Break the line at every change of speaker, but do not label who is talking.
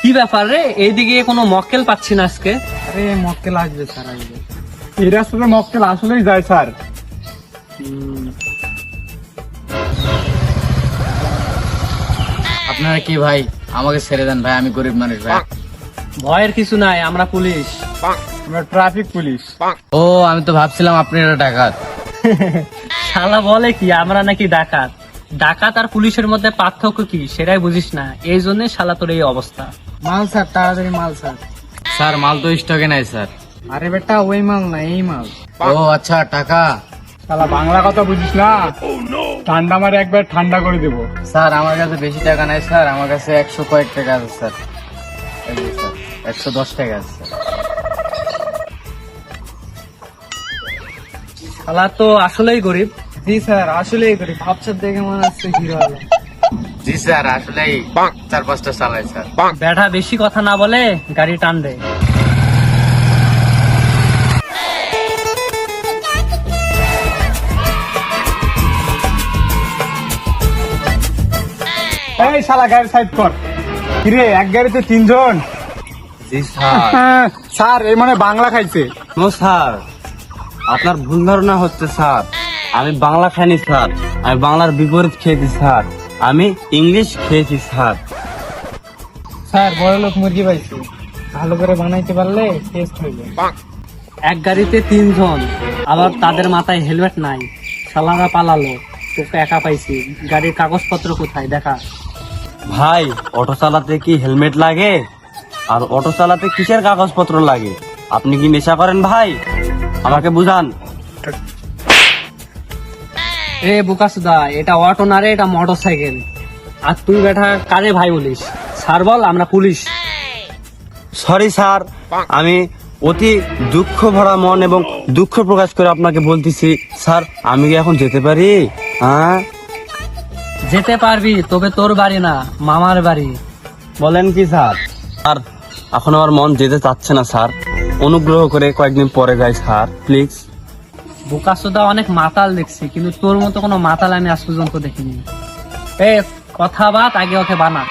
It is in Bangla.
কি ব্যাপার রে, এইদিকে কোনো মক্কেল পাচ্ছি না আজকে।
আরে মক্কেল আসবে স্যার, আসবে। এই রাস্তাতে মক্কেল আসলেই যায় স্যার।
আপনারা কি ভাই, আমাকে ছেড়ে দেন ভাই, আমি গরিব মানুষ ভাই।
ভয়ের কিছু নাই, আমরা পুলিশ।
আমরা ট্রাফিক পুলিশ।
ও, আমি তো ভাবছিলাম আপনি এটা ডাকাত।
শালা বলে কি আমরা নাকি ডাকাত? ডাকাত আর পুলিশের মধ্যে পার্থক্য কি সেটাই বুঝিস না, এই জন্য শালা তোর এই অবস্থা।
মাল স্যার, তাড়াতাড়ি মাল স্যার।
স্যার মাল তো স্টকে নাই স্যার।
আরে বেটা, ওই মাল না, এই মাল।
ও আচ্ছা, টাকা।
শালা বাংলা কথা বুঝিস না, ঠান্ডা মারে একবার ঠান্ডা করে দেবো।
স্যার আমার কাছে বেশি টাকা নাই স্যার, আমার কাছে 100 কয়েক টাকা আছে স্যার। এই যে স্যার 110 টাকা আছে স্যার।
শালা তো আসলেই গরিব।
জি স্যার, আসলেই করি। ভাবসাব দেখে মনে হচ্ছে হিরো হলো।
জি স্যার, আসলেই 4-5টা চালাই স্যার।
ব্যাটা বেশি কথা না বলে গাড়ি টান দে।
এই শালা গাড়ি সাইড কর। কিরে, এক গাড়িতে 3 জন?
জি স্যার।
স্যার এই মানে বাংলা খাইছে।
নো স্যার, আপনার ভুল ধারণা হচ্ছে স্যার। আমি বাংলা খাইনি স্যার, আমি বাংলার বিপরীত খেয়েছি স্যার। আমি ইংলিশ খেয়েছি স্যার।
স্যার বড় লোক মুরগি পাইছে, ভালো করে বানাইতে পারলে টেস্ট হইবে।
এক গাড়িতে 3 জন, আবার তাদের মাথায় হেলমেট নাই। শালারা পালালো, তোকে একা পাইছি। গাড়ির কাগজপত্র কোথায় দেখা?
ভাই, অটো চালাতে কি হেলমেট লাগে? আর অটো চালাতে কিসের কাগজপত্র লাগে? আপনি কি নেশা করেন ভাই? আমাকে বুঝান।
এ বুকাসুদা, এটা অটো না রে, এটা মোটর সাইকেল। আর তুই বেটা কারে ভাই বলিস? স্যার বল, আমরা পুলিশ।
সরি স্যার, আমি অতি দুঃখ ভরা মন এবং দুঃখ প্রকাশ করে আপনাকে বলতেছি স্যার, আমি কি এখন যেতে পারি? হ্যাঁ
যেতে পারবি, তবে তোর বাড়ি না, মামার বাড়ি।
বলেন কি স্যার? স্যার এখন আমার মন যেতে চাচ্ছে না স্যার, অনুগ্রহ করে কয়েকদিন পরে যাই স্যার প্লিজ।
বুকাসুদা অনেক মাতাল দেখছি, কিন্তু তোর মতো কোনো মাতাল আমি আজ পর্যন্ত দেখিনি। এ কথা বাদ, আগে ওকে বানা।